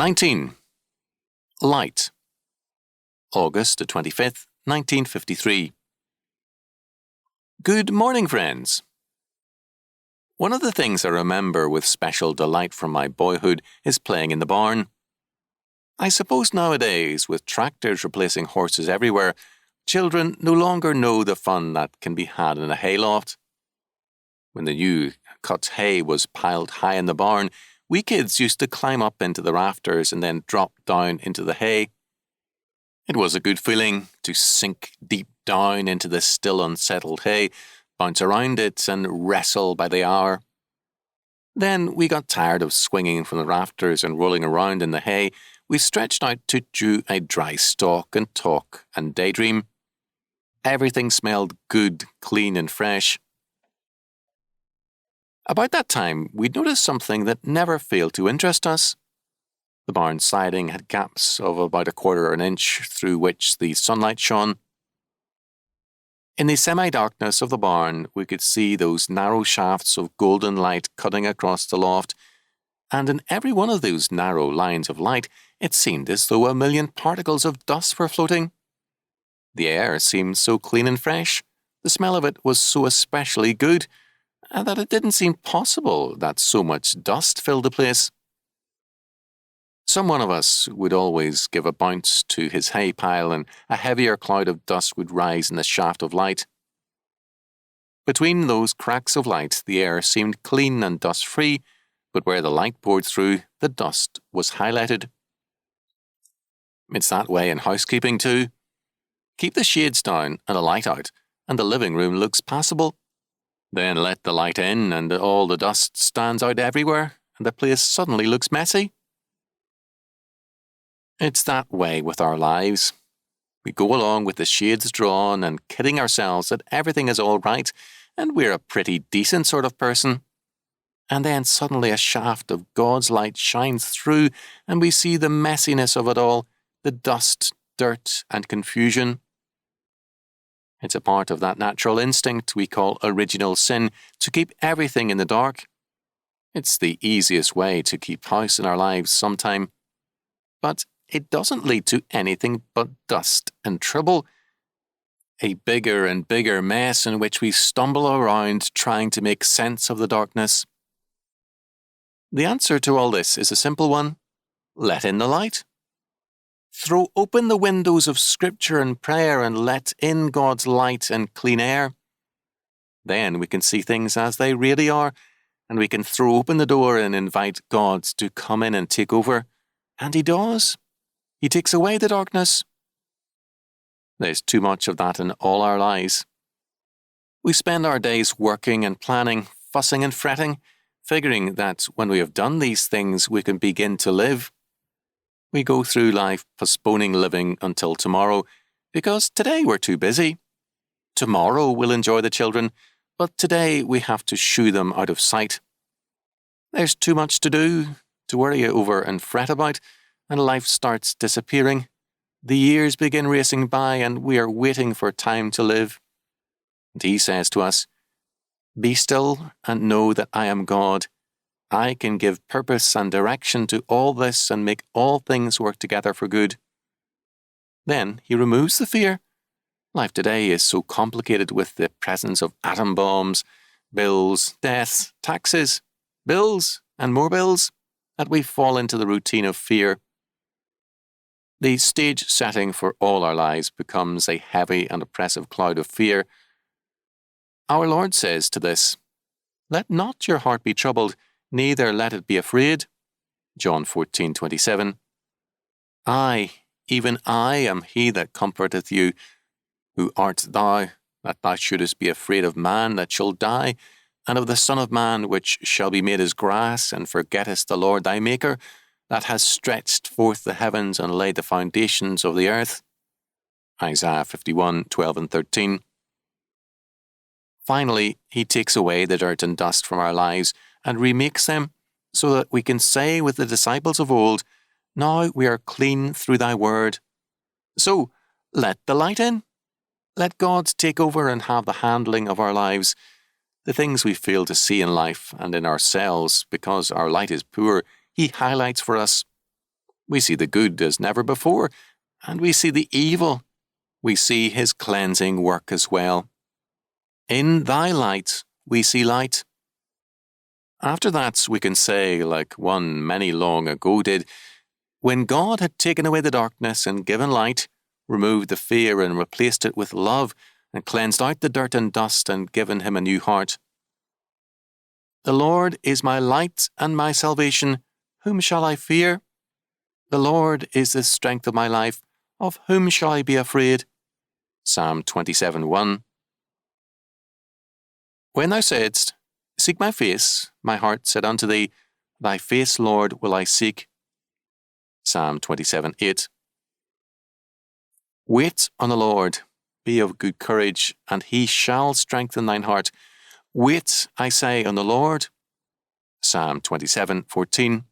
19. Light. August the 25th, 1953. Good morning, friends. One of the things I remember with special delight from my boyhood is playing in the barn. I suppose nowadays, with tractors replacing horses everywhere, children no longer know the fun that can be had in a hayloft. When the new cut hay was piled high in the barn, we kids used to climb up into the rafters and then drop down into the hay. It was a good feeling to sink deep down into the still unsettled hay, bounce around it and wrestle by the hour. Then we got tired of swinging from the rafters and rolling around in the hay. We stretched out to chew a dry stalk and talk and daydream. Everything smelled good, clean and fresh. About that time, we'd noticed something that never failed to interest us. The barn siding had gaps of about 1/4 inch through which the sunlight shone. In the semi-darkness of the barn, we could see those narrow shafts of golden light cutting across the loft, and in every one of those narrow lines of light, it seemed as though 1,000,000 particles of dust were floating. The air seemed so clean and fresh, the smell of it was so especially good, and that it didn't seem possible that so much dust filled the place. Some one of us would always give a bounce to his hay pile, and a heavier cloud of dust would rise in the shaft of light. Between those cracks of light, the air seemed clean and dust-free, but where the light poured through, the dust was highlighted. It's that way in housekeeping too. Keep the shades down and a light out, and the living room looks passable. Then let the light in, and all the dust stands out everywhere, and the place suddenly looks messy. It's that way with our lives. We go along with the shades drawn and kidding ourselves that everything is all right and we're a pretty decent sort of person. And then suddenly a shaft of God's light shines through and we see the messiness of it all, the dust, dirt and confusion. It's a part of that natural instinct we call original sin to keep everything in the dark. It's the easiest way to keep house in our lives sometime. But it doesn't lead to anything but dust and trouble. A bigger and bigger mess in which we stumble around trying to make sense of the darkness. The answer to all this is a simple one. Let in the light. Throw open the windows of Scripture and prayer and let in God's light and clean air. Then we can see things as they really are, and we can throw open the door and invite God to come in and take over. And He does. He takes away the darkness. There's too much of that in all our lives. We spend our days working and planning, fussing and fretting, figuring that when we have done these things, we can begin to live. We go through life postponing living until tomorrow because today we're too busy. Tomorrow we'll enjoy the children, but today we have to shoo them out of sight. There's too much to do, to worry over and fret about, and life starts disappearing. The years begin racing by and we are waiting for time to live. And He says to us, "Be still and know that I am God. I can give purpose and direction to all this and make all things work together for good." Then He removes the fear. Life today is so complicated with the presence of atom bombs, bills, deaths, taxes, bills and more bills, that we fall into the routine of fear. The stage setting for all our lives becomes a heavy and oppressive cloud of fear. Our Lord says to this, "Let not your heart be troubled, neither let it be afraid." John 14:27. "I, even I, am He that comforteth you. Who art thou, that thou shouldest be afraid of man that shall die, and of the Son of Man which shall be made as grass, and forgettest the Lord thy Maker, that has stretched forth the heavens and laid the foundations of the earth." Isaiah 51:12 and 13. Finally, He takes away the dirt and dust from our lives and remakes them, so that we can say with the disciples of old, "Now we are clean through thy word." So, let the light in. Let God take over and have the handling of our lives. The things we fail to see in life and in ourselves because our light is poor, He highlights for us. We see the good as never before, and we see the evil. We see his cleansing work as well. In thy light we see light. After that we can say, like one many long ago did, when God had taken away the darkness and given light, removed the fear and replaced it with love, and cleansed out the dirt and dust and given him a new heart. The Lord is my light and my salvation. Whom shall I fear? The Lord is the strength of my life. Of whom shall I be afraid? Psalm 27:1. When thou saidst, Seek my face, my heart said unto thee, Thy face, Lord, will I seek. Psalm 27:8. Wait on the Lord, be of good courage, and he shall strengthen thine heart. Wait, I say, on the Lord. Psalm 27:14.